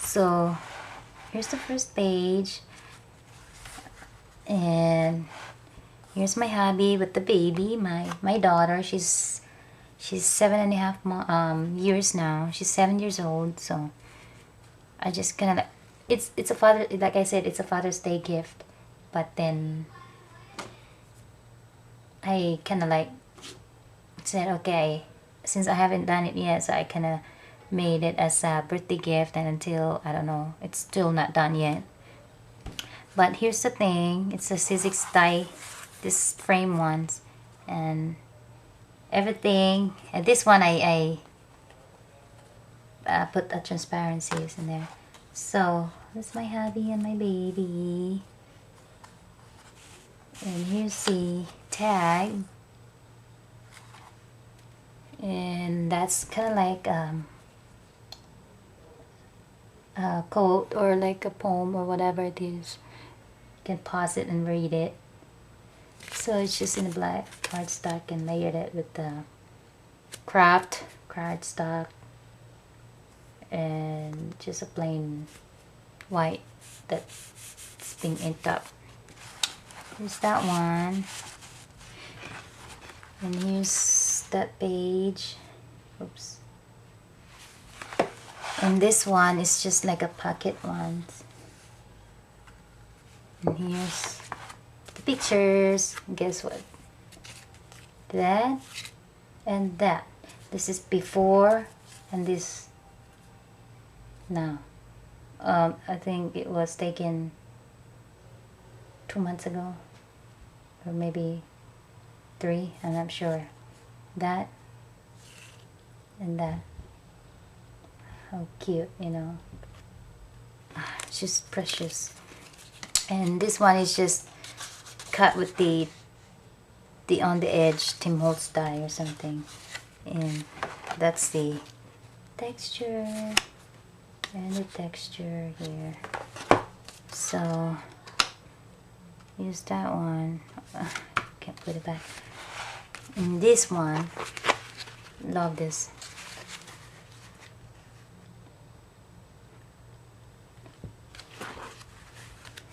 So here's the first page, and here's my hubby with the baby, my daughter. She's 7.5 years now. She's 7 years old. So I just kind of, it's a father, like I said, it's a Father's Day gift, but then I kind of like said, okay, since I haven't done it yet, so I kind of made it as a birthday gift, and until, I don't know, it's still not done yet. But here's the thing, it's a C6 die, this frame ones, and everything. This one I put a transparencies in there. So that's my hubby and my baby, and here's the tag, and that's kind of like a quote or like a poem or whatever it is. You can pause it and read it. So it's just in a black cardstock, and layered it with the craft cardstock and just a plain white that's being inked up. Here's that one, and here's that page. Oops. And this one is just like a pocket one. And here's the pictures. Guess what? That and that. This is before, and this now. I think it was taken 2 months ago, or maybe 3. I'm not sure. That and that. How cute, you know. It's just precious. And this one is just cut with the on the edge Tim Holtz die or something, and that's the texture and the texture here. So use that one. Can't put it back. And this one, love this.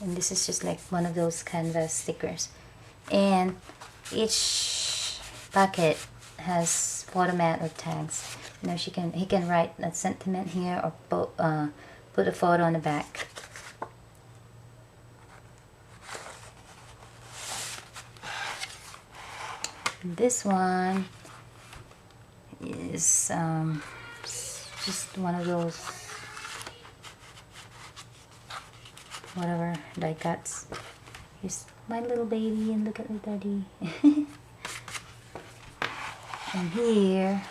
And this is just like one of those canvas stickers, and each packet has photo mat or tags. You know, he can write a sentiment here, or put a photo on the back. And this one is just one of those whatever die cuts. Here's my little baby, and look at my daddy. And here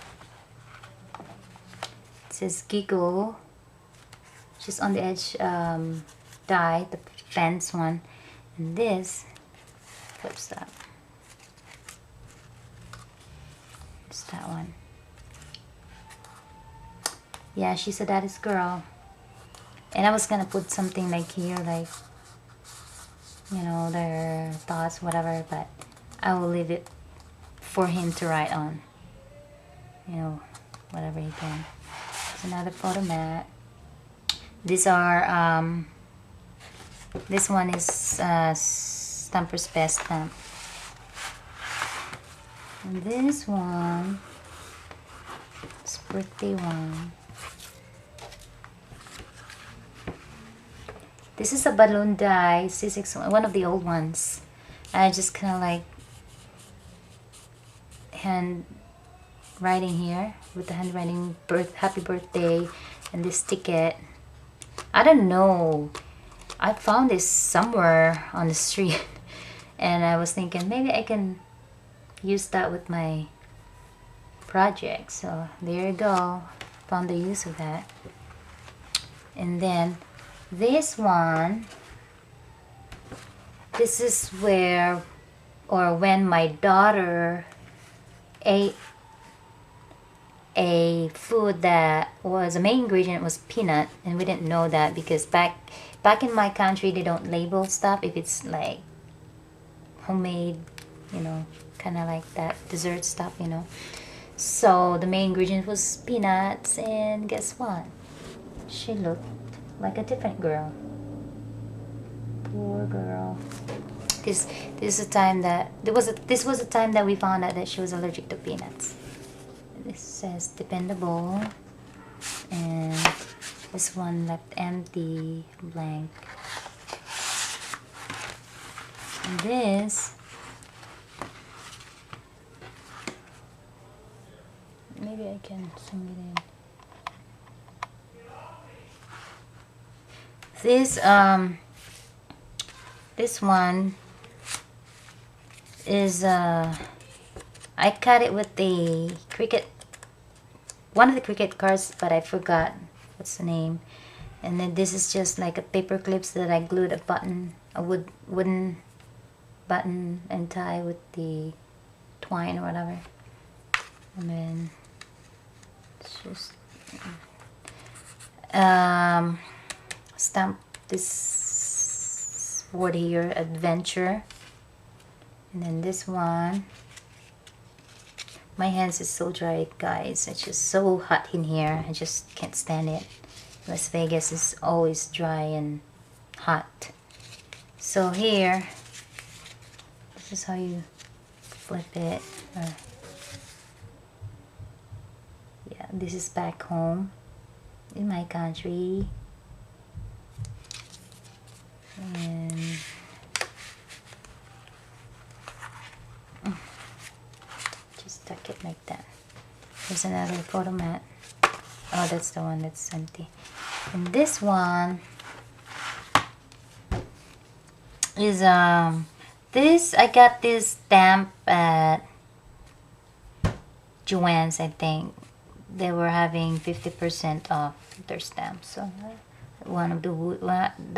it says giggle, just on the edge die, the fence one. And this flips up. It's that one. Yeah, she's a daddy's girl. And I was gonna put something like here, like, you know, their thoughts, whatever, but I will leave it for him to write on. You know, whatever he can. It's another photo mat. These are, this one is Stamper's Best Stamp. And this one is birthday one. This is a balloon die, C6, one of the old ones. I just kind of like hand writing here with the handwriting, happy birthday, and this ticket. I don't know, I found this somewhere on the street, and I was thinking maybe I can use that with my project. So there you go, found the use of that. And then this one, this is where, or when my daughter ate a food that was, a main ingredient was peanut, and we didn't know that because back in my country they don't label stuff if it's like homemade, you know, kind of like that dessert stuff, you know. So the main ingredient was peanuts, and guess what? She looked like a different girl. Poor girl. This is a time that this was a time that we found out that she was allergic to peanuts. This says dependable, and this one left empty, blank. And this, maybe I can zoom it in. This one is I cut it with the cricket, one of the cricket cards, but I forgot what's the name. And then this is just like a paper clips that I glued a button, a wooden button, and tie with the twine or whatever. And then it's just stamp this word here, adventure. And then this one, my hands is so dry, guys. It's just so hot in here. I just can't stand it. Las Vegas is always dry and hot. So here, this is how you flip it. Yeah, this is back home in my country. And just tuck it like that. There's another photo mat. Oh, that's the one that's empty. And this one is this, I got this stamp at Joann's, I think. They were having 50% off their stamps. So one of the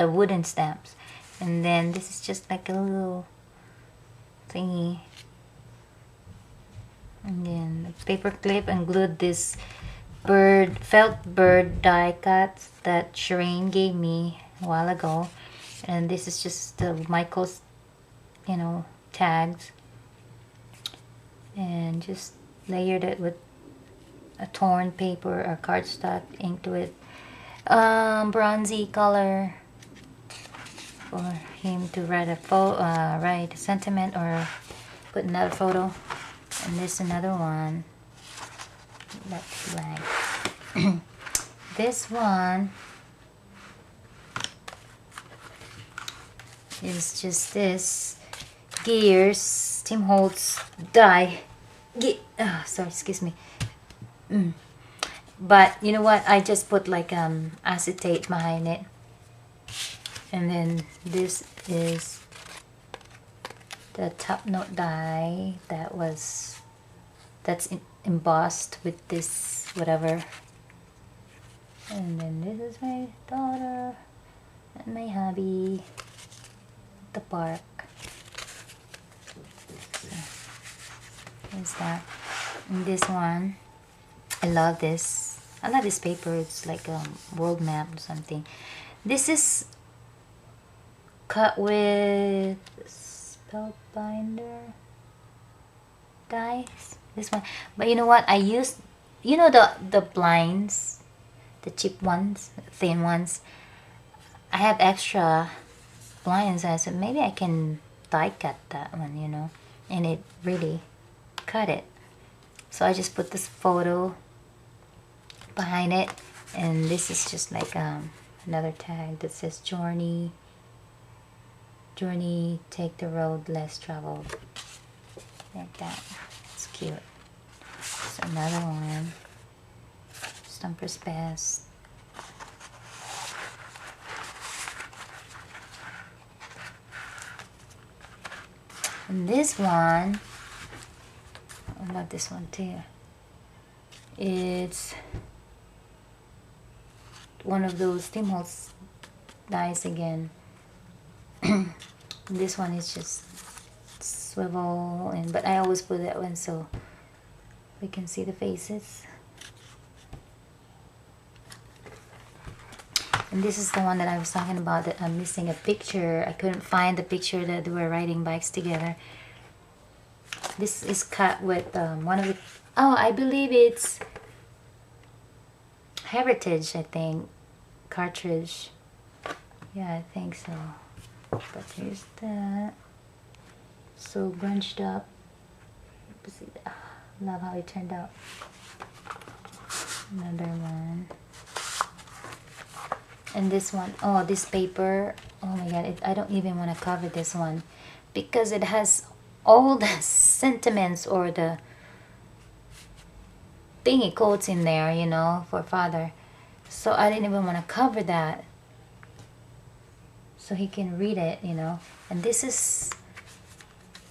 wooden stamps. And then this is just like a little thingy. And then a paper clip, and glued this felt bird die cut that Shireen gave me a while ago. And this is just Michael's, you know, tags. And just layered it with a torn paper or cardstock, inked with bronzy color for him to write a sentiment or put another photo. And this another one that's blank. This one is just this gears Tim Holtz die. Sorry, excuse me. But you know what? I just put like acetate behind it. And then this is the top note die that's embossed with this whatever. And then this is my daughter and my hubby at the park. So, there's that. And this one, I love this. I love this paper. It's like a world map or something. This is cut with spellbinder dies. This one, but you know what? I used, you know, the blinds, the cheap ones, thin ones. I have extra blinds. I said maybe I can die cut that one, you know, and it really cut it. So I just put this photo behind it, and this is just like another tag that says journey, take the road less traveled, like that. It's cute. So another one, Stumper's Best. And this one, I love this one too. It's one of those Tim Holtz dies again. This one is just swivel, but I always put that one so we can see the faces. And this is the one that I was talking about, that I'm missing a picture. I couldn't find the picture that they were riding bikes together. This is cut with one of the, I believe it's Heritage, I think, cartridge. Yeah, I think so. But here's that. So grunged up. Love how it turned out. Another one. And this one, oh, this paper, oh my god, I don't even want to cover this one because it has all the sentiments or the thingy quotes in there, you know, for father. So I didn't even want to cover that so he can read it, you know. And this is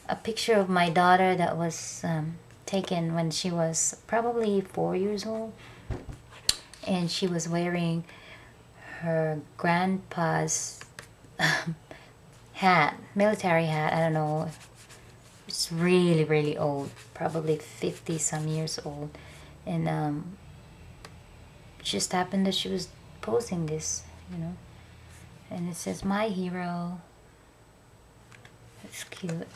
a picture of my daughter that was taken when she was probably 4 years old, and she was wearing her grandpa's hat, military hat. I don't know, it's really really old, probably 50 some years old, and just happened that she was posing this, you know, and it says my hero. It's cute.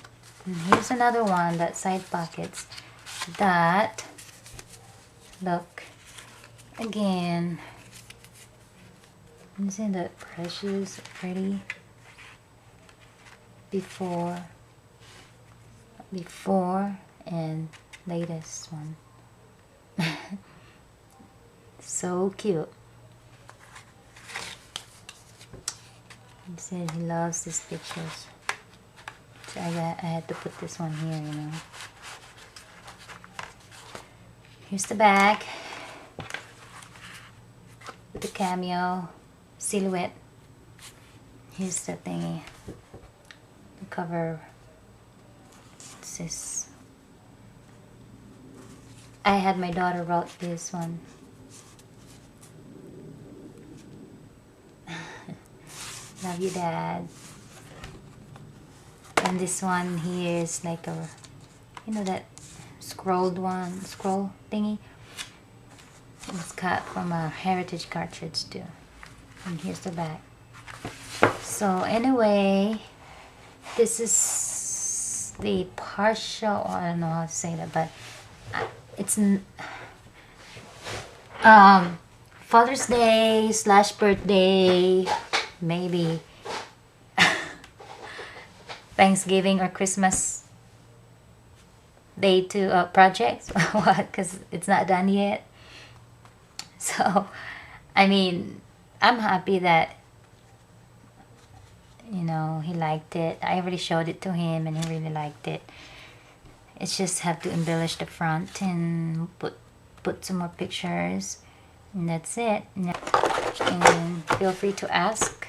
And here's another one, that side pockets, that, look again, isn't that precious, pretty? Before and latest one. So cute. He said he loves these pictures. So I had to put this one here, you know. Here's the back with the cameo silhouette. Here's the thingy, the cover. It says, I had my daughter wrote this one. Love you, Dad. And this one here is like a, you know, that scroll thingy. It's cut from a heritage cartridge too. And here's the back. So anyway, this is the partial, I don't know how to say that, but it's Father's Day / birthday, maybe Thanksgiving or Christmas Day to projects. What? Because it's not done yet. So, I mean, I'm happy that, you know, he liked it. I already showed it to him and he really liked it. It's just have to embellish the front and put some more pictures, and that's it. And feel free to ask.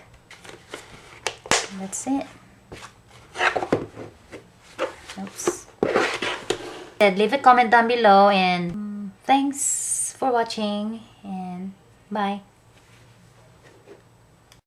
That's it. Oops. Leave a comment down below, and thanks for watching, and bye.